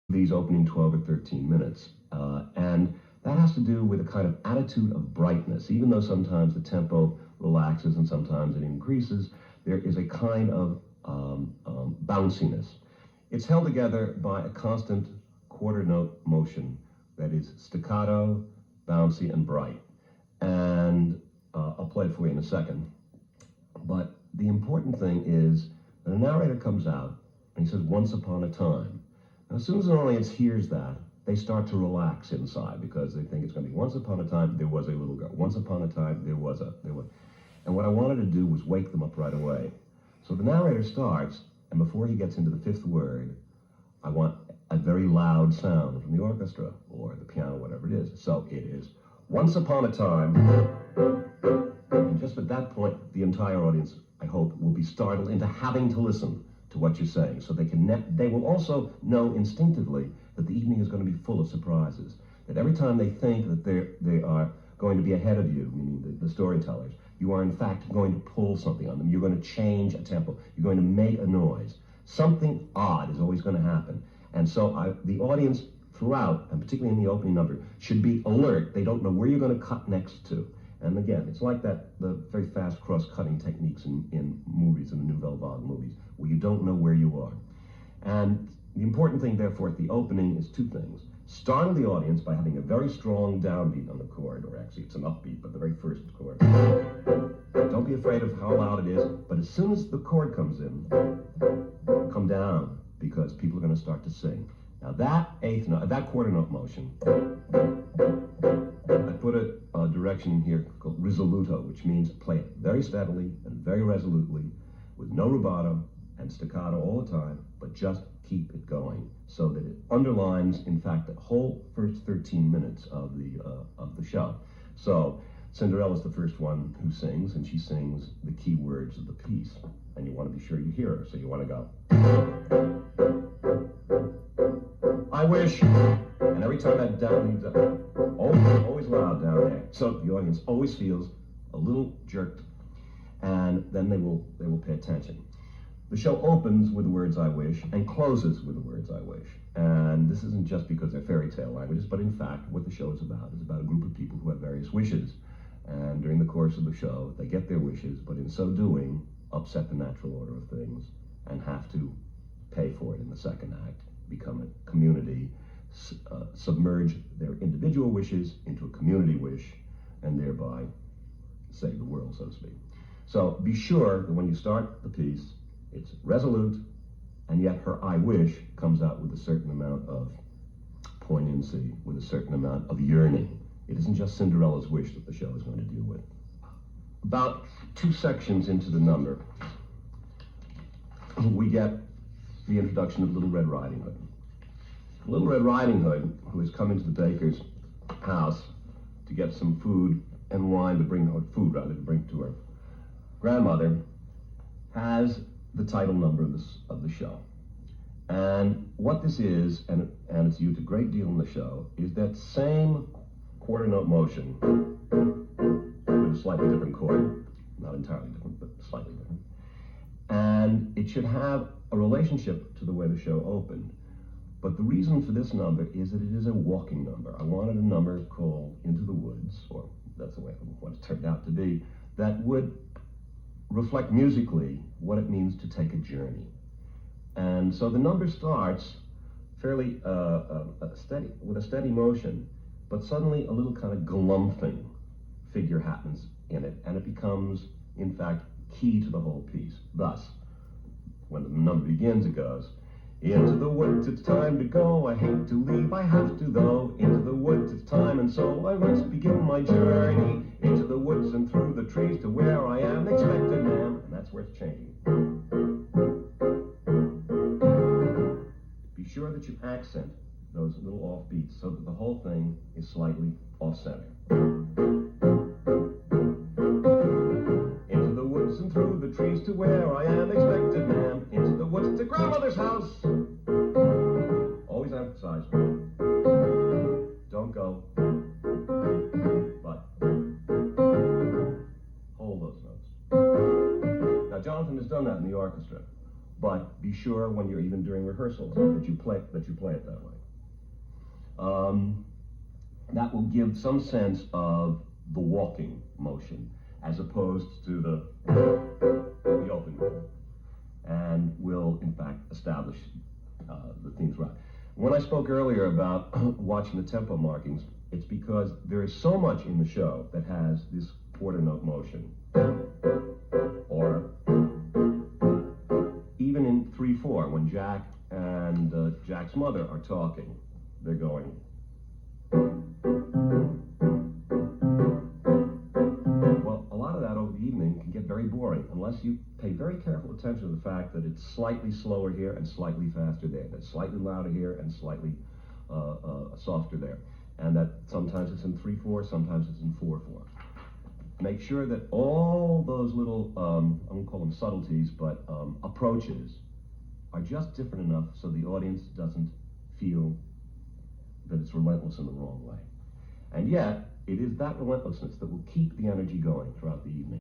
these opening 12 or 13 minutes. And that has to do with a kind of attitude of brightness. Even though sometimes the tempo relaxes and sometimes it increases, there is a kind of bounciness. It's held together by a constant quarter note motion that is staccato, bouncy, and bright. And I'll play it for you in a second. But the important thing is that a narrator comes out and he says, "Once upon a time." Now, as soon as an audience hears that, they start to relax inside because they think it's going to be once upon a time there was a little girl. Once upon a time there was. And what I wanted to do was wake them up right away. So the narrator starts, and before he gets into the fifth word, I want a very loud sound from the orchestra or the piano, whatever it is. So it is once upon a time. And just at that point, the entire audience, I hope, will be startled into having to listen to what you're saying. So they will also know instinctively that the evening is going to be full of surprises. That every time they think that they are going to be ahead of you, meaning the storytellers, you are in fact going to pull something on them. You're going to change a tempo. You're going to make a noise. Something odd is always going to happen. And so the audience throughout, and particularly in the opening number, should be alert. They don't know where you're going to cut next to. And again, it's like the very fast cross-cutting techniques in movies, in the Nouvelle Vague movies, where you don't know where you are. And the important thing, therefore, at the opening is two things. Startle the audience by having a very strong downbeat on the chord, or actually it's an upbeat, but the very first chord. Don't be afraid of how loud it is, but as soon as the chord comes in, come down, because people are going to start to sing. Now that quarter note motion, I put a direction in here called risoluto, which means play it very steadily and very resolutely, with no rubato and staccato all the time, but just keep it going, so that it underlines, in fact, the whole first 13 minutes of the show. So Cinderella's the first one who sings, and she sings the key words of the piece, and you want to be sure you hear her, so you want to go, "I wish," and every time that down leads up, always loud down there, so the audience always feels a little jerked, and then they will pay attention. The show opens with the words "I wish" and closes with the words "I wish." And this isn't just because they're fairy tale languages, but in fact what the show is about a group of people who have various wishes. And during the course of the show, they get their wishes, but in so doing, upset the natural order of things and have to pay for it in the second act, become a community, submerge their individual wishes into a community wish, and thereby save the world, so to speak. So be sure that when you start the piece, it's resolute, and yet her "I wish" comes out with a certain amount of poignancy, with a certain amount of yearning. It isn't just Cinderella's wish that the show is going to deal with. About 2 sections into the number, we get the introduction of Little Red Riding Hood. Little Red Riding Hood, who has come into the baker's house to get some food and wine to bring to her grandmother, has the title number of the show. And what this is, and it's used a great deal in the show, is that same quarter note motion with a slightly different chord, not entirely different, but slightly different. And it should have a relationship to the way the show opened. But the reason for this number is that it is a walking number. I wanted a number called Into the Woods, or that's the way what it turned out to be, that would reflect musically what it means to take a journey. And so the number starts fairly steady, with a steady motion, but suddenly a little kind of galumphing figure happens in it, and it becomes, in fact, key to the whole piece. Thus, when the number begins, it goes, "Into the woods, it's time to go. I hate to leave, I have to though. Into the woods, it's time, and so I must begin my journey. Into the woods and through the trees to where I am expected, ma'am." And that's where it's changing. Be sure that you accent those little off beats so that the whole thing is slightly off center. Into the woods and through the trees to where I am expected, ma'am. Into the woods to grandmother's house. Always emphasize, don't go, but hold those notes. Now Jonathan has done that in the orchestra, but be sure when you're even during rehearsals that you play it that way. That will give some sense of the walking motion as opposed to the open rhythm, and will in fact establish the themes right. When I spoke earlier about watching the tempo markings, it's because there is so much in the show that has this quarter note motion. Or even in 3/4, when Jack and Jack's mother are talking, they're going. Well, a lot of that over the evening can get very boring unless you pay very careful attention to the fact that it's slightly slower here and slightly faster there, that's slightly louder here and slightly softer there, and that sometimes it's in 3/4, sometimes it's in 4/4. Make sure that all those little, I won't call them subtleties, but approaches are just different enough so the audience doesn't feel that it's relentless in the wrong way. And yet, it is that relentlessness that will keep the energy going throughout the evening.